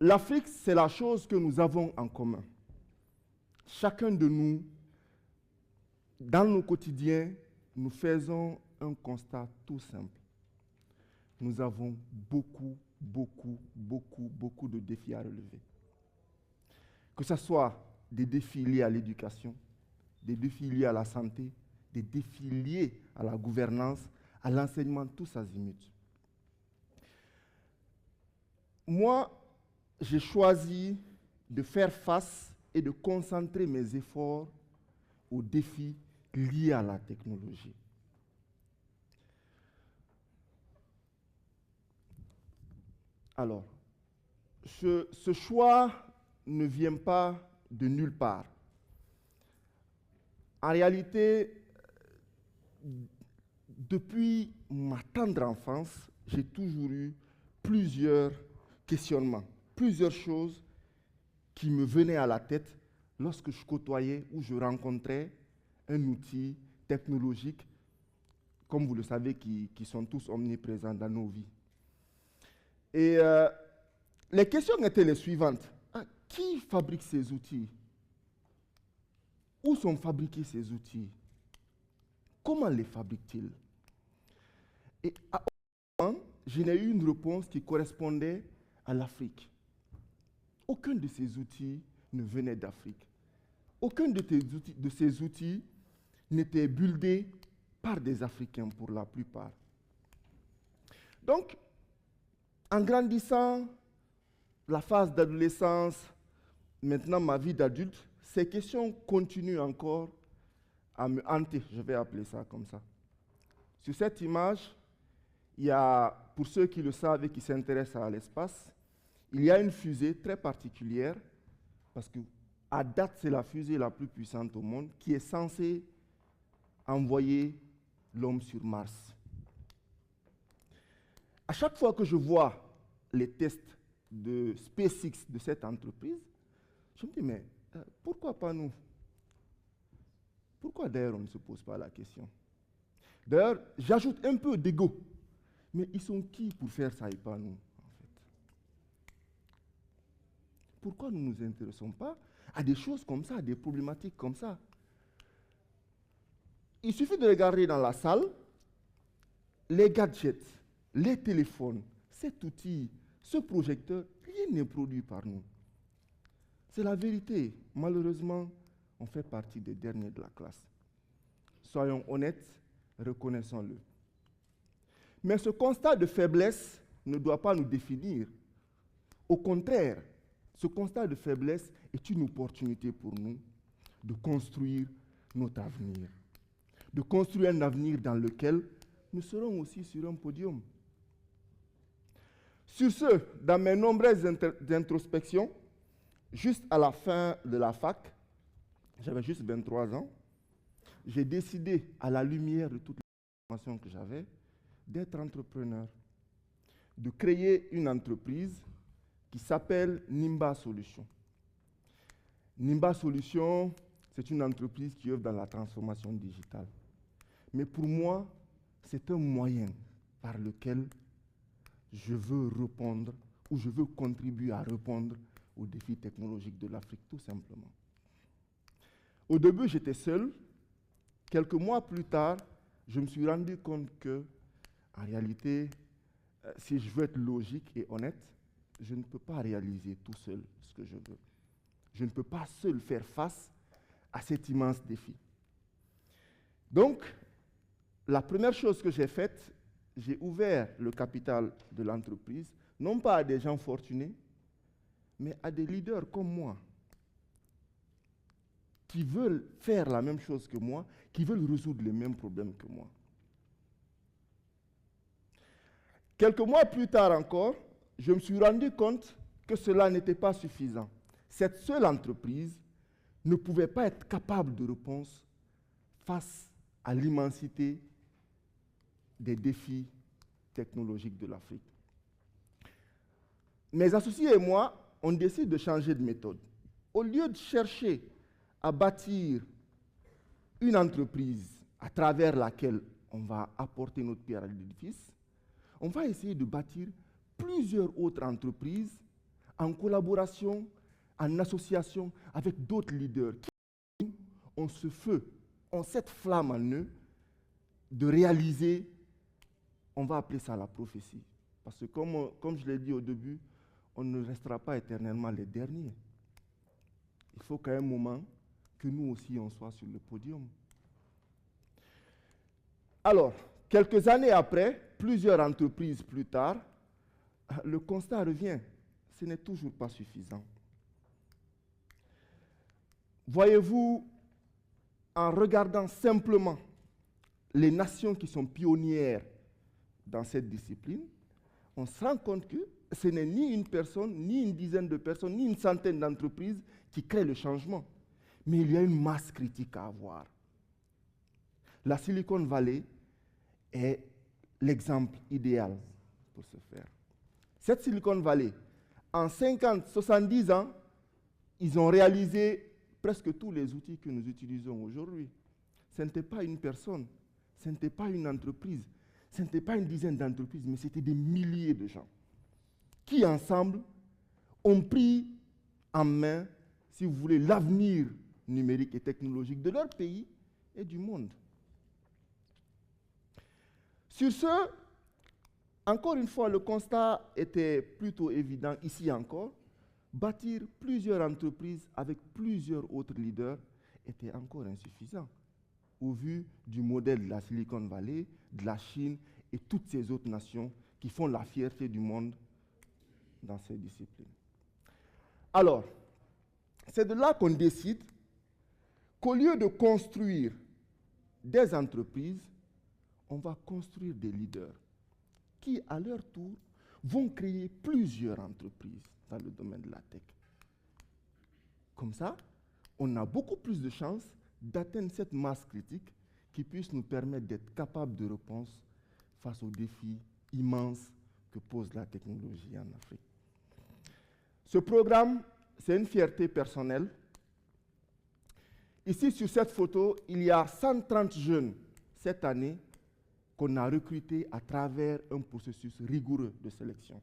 l'Afrique, c'est la chose que nous avons en commun. Chacun de nous, dans nos quotidiens, nous faisons un constat tout simple. Nous avons beaucoup de défis à relever. Que ce soit des défis liés à l'éducation, des défis liés à la santé, des défis liés à la gouvernance, à l'enseignement, tous azimuts. Moi, j'ai choisi de faire face et de concentrer mes efforts aux défis liés à la technologie. Alors, ce choix ne vient pas de nulle part. En réalité, depuis ma tendre enfance, j'ai toujours eu plusieurs questionnements, plusieurs choses qui me venaient à la tête lorsque je côtoyais ou je rencontrais un outil technologique, comme vous le savez, qui sont tous omniprésents dans nos vies. Et les questions étaient les suivantes. Qui fabrique ces outils? Où sont fabriqués ces outils? Comment les fabrique-t-il? Et à aucun moment, je n'ai eu une réponse qui correspondait à l'Afrique. Aucun de ces outils ne venait d'Afrique. Aucun de ces outils n'était buildé par des Africains pour la plupart. Donc, en grandissant, la phase d'adolescence, maintenant ma vie d'adulte, ces questions continuent encore à me hanter, je vais appeler ça comme ça. Sur cette image, il y a, pour ceux qui le savent et qui s'intéressent à l'espace, il y a une fusée très particulière, parce qu'à date, c'est la fusée la plus puissante au monde, qui est censée envoyer l'homme sur Mars. À chaque fois que je vois les tests de SpaceX de cette entreprise, je me dis, mais pourquoi pas nous? Pourquoi d'ailleurs on ne se pose pas la question? D'ailleurs, j'ajoute un peu d'ego. Mais ils sont qui pour faire ça et pas nous, en fait? Pourquoi nous ne nous intéressons pas à des choses comme ça, à des problématiques comme ça? Il suffit de regarder dans la salle les gadgets, les téléphones, cet outil, ce projecteur, rien n'est produit par nous. C'est la vérité. Malheureusement, on fait partie des derniers de la classe. Soyons honnêtes, reconnaissons-le. Mais ce constat de faiblesse ne doit pas nous définir. Au contraire, ce constat de faiblesse est une opportunité pour nous de construire notre avenir. De construire un avenir dans lequel nous serons aussi sur un podium. Sur ce, dans mes nombreuses introspections, juste à la fin de la fac, j'avais juste 23 ans, j'ai décidé, à la lumière de toutes les informations que j'avais, d'être entrepreneur, de créer une entreprise qui s'appelle Nimba Solutions. Nimba Solutions, c'est une entreprise qui œuvre dans la transformation digitale. Mais pour moi, c'est un moyen par lequel je veux répondre ou je veux contribuer à répondre aux défis technologiques de l'Afrique, tout simplement. Au début, j'étais seul. Quelques mois plus tard, je me suis rendu compte que, en réalité, si je veux être logique et honnête, je ne peux pas réaliser tout seul ce que je veux. Je ne peux pas seul faire face à cet immense défi. Donc, la première chose que j'ai faite, j'ai ouvert le capital de l'entreprise, non pas à des gens fortunés, mais à des leaders comme moi, qui veulent faire la même chose que moi, qui veulent résoudre les mêmes problèmes que moi. Quelques mois plus tard encore, je me suis rendu compte que cela n'était pas suffisant. Cette seule entreprise ne pouvait pas être capable de réponse face à l'immensité des défis technologiques de l'Afrique. Mes associés et moi, on décide de changer de méthode. Au lieu de chercher à bâtir une entreprise à travers laquelle on va apporter notre pierre à l'édifice, on va essayer de bâtir plusieurs autres entreprises en collaboration, en association avec d'autres leaders qui ont ce feu, ont cette flamme en eux de réaliser, on va appeler ça la prophétie. Parce que comme je l'ai dit au début, on ne restera pas éternellement les derniers. Il faut qu'à un moment, que nous aussi on soit sur le podium. Alors, quelques années après, plusieurs entreprises plus tard, le constat revient. Ce n'est toujours pas suffisant. Voyez-vous, en regardant simplement les nations qui sont pionnières dans cette discipline, on se rend compte que ce n'est ni une personne, ni une dizaine de personnes, ni une centaine d'entreprises qui créent le changement. Mais il y a une masse critique à avoir. La Silicon Valley est l'exemple idéal pour ce faire. Cette Silicon Valley, en 50, 70 ans, ils ont réalisé presque tous les outils que nous utilisons aujourd'hui. Ce n'était pas une personne, ce n'était pas une entreprise, ce n'était pas une dizaine d'entreprises, mais c'était des milliers de gens qui, ensemble, ont pris en main, si vous voulez, l'avenir numérique et technologique de leur pays et du monde. Sur ce, encore une fois, le constat était plutôt évident ici encore. Bâtir plusieurs entreprises avec plusieurs autres leaders était encore insuffisant au vu du modèle de la Silicon Valley, de la Chine et toutes ces autres nations qui font la fierté du monde dans ces disciplines. Alors, c'est de là qu'on décide qu'au lieu de construire des entreprises, on va construire des leaders qui, à leur tour, vont créer plusieurs entreprises dans le domaine de la tech. Comme ça, on a beaucoup plus de chances d'atteindre cette masse critique qui puisse nous permettre d'être capables de réponse face aux défis immenses que pose la technologie en Afrique. Ce programme, c'est une fierté personnelle. Ici, sur cette photo, il y a 130 jeunes cette année qu'on a recrutés à travers un processus rigoureux de sélection.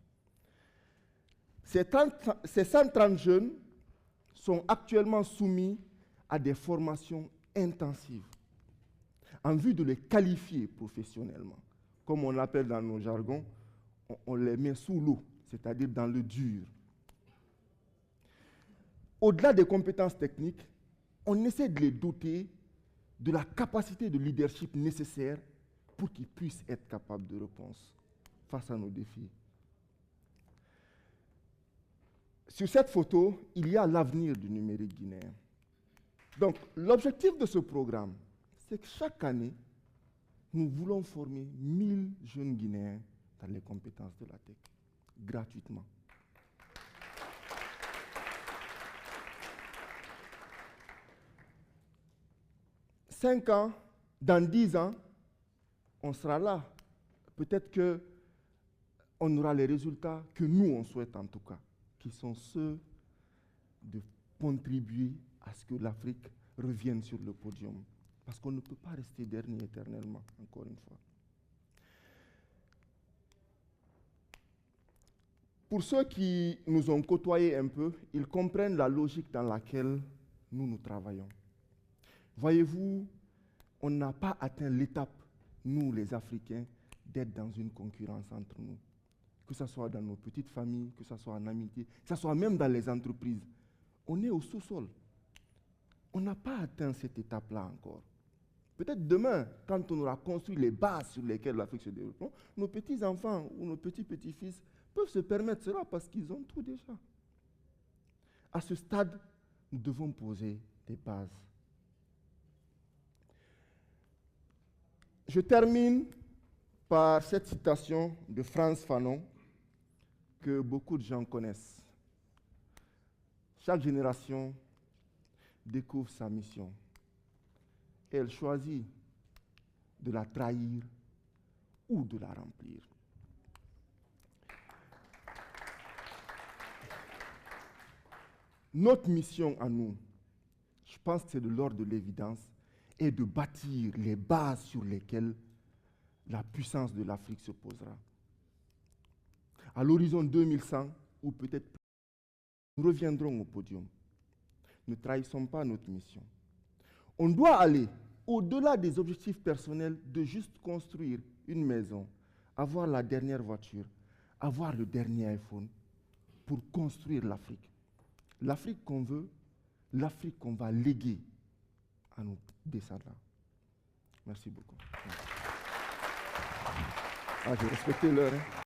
Ces 130 jeunes sont actuellement soumis à des formations intensives en vue de les qualifier professionnellement. Comme on l'appelle dans nos jargons, on les met sous l'eau, c'est-à-dire dans le dur. Au-delà des compétences techniques, on essaie de les doter de la capacité de leadership nécessaire pour qu'ils puissent être capables de réponse face à nos défis. Sur cette photo, il y a l'avenir du numérique guinéen. Donc, l'objectif de ce programme, c'est que chaque année, nous voulons former 1000 jeunes Guinéens dans les compétences de la tech, gratuitement. Dans 10 ans, on sera là. Peut-être qu'on aura les résultats que nous, on souhaite en tout cas, qui sont ceux de contribuer à ce que l'Afrique revienne sur le podium. Parce qu'on ne peut pas rester dernier éternellement, encore une fois. Pour ceux qui nous ont côtoyés un peu, ils comprennent la logique dans laquelle nous travaillons. Voyez-vous, on n'a pas atteint l'étape, nous les Africains, d'être dans une concurrence entre nous. Que ce soit dans nos petites familles, que ce soit en amitié, que ce soit même dans les entreprises. On est au sous-sol. On n'a pas atteint cette étape-là encore. Peut-être demain, quand on aura construit les bases sur lesquelles l'Afrique se développe, nos petits-enfants ou nos petits-petits-fils peuvent se permettre cela parce qu'ils ont tout déjà. À ce stade, nous devons poser des bases. Je termine par cette citation de Frantz Fanon que beaucoup de gens connaissent. Chaque génération découvre sa mission et elle choisit de la trahir ou de la remplir. Notre mission à nous, je pense que c'est de l'ordre de l'évidence, est de bâtir les bases sur lesquelles la puissance de l'Afrique se posera. À l'horizon 2100, ou peut-être plus, nous reviendrons au podium. Ne trahissons pas notre mission. On doit aller au-delà des objectifs personnels de juste construire une maison, avoir la dernière voiture, avoir le dernier iPhone pour construire l'Afrique. L'Afrique qu'on veut, l'Afrique qu'on va léguer à nos descendants. Merci beaucoup. Ah, j'ai respecté l'heure. Hein.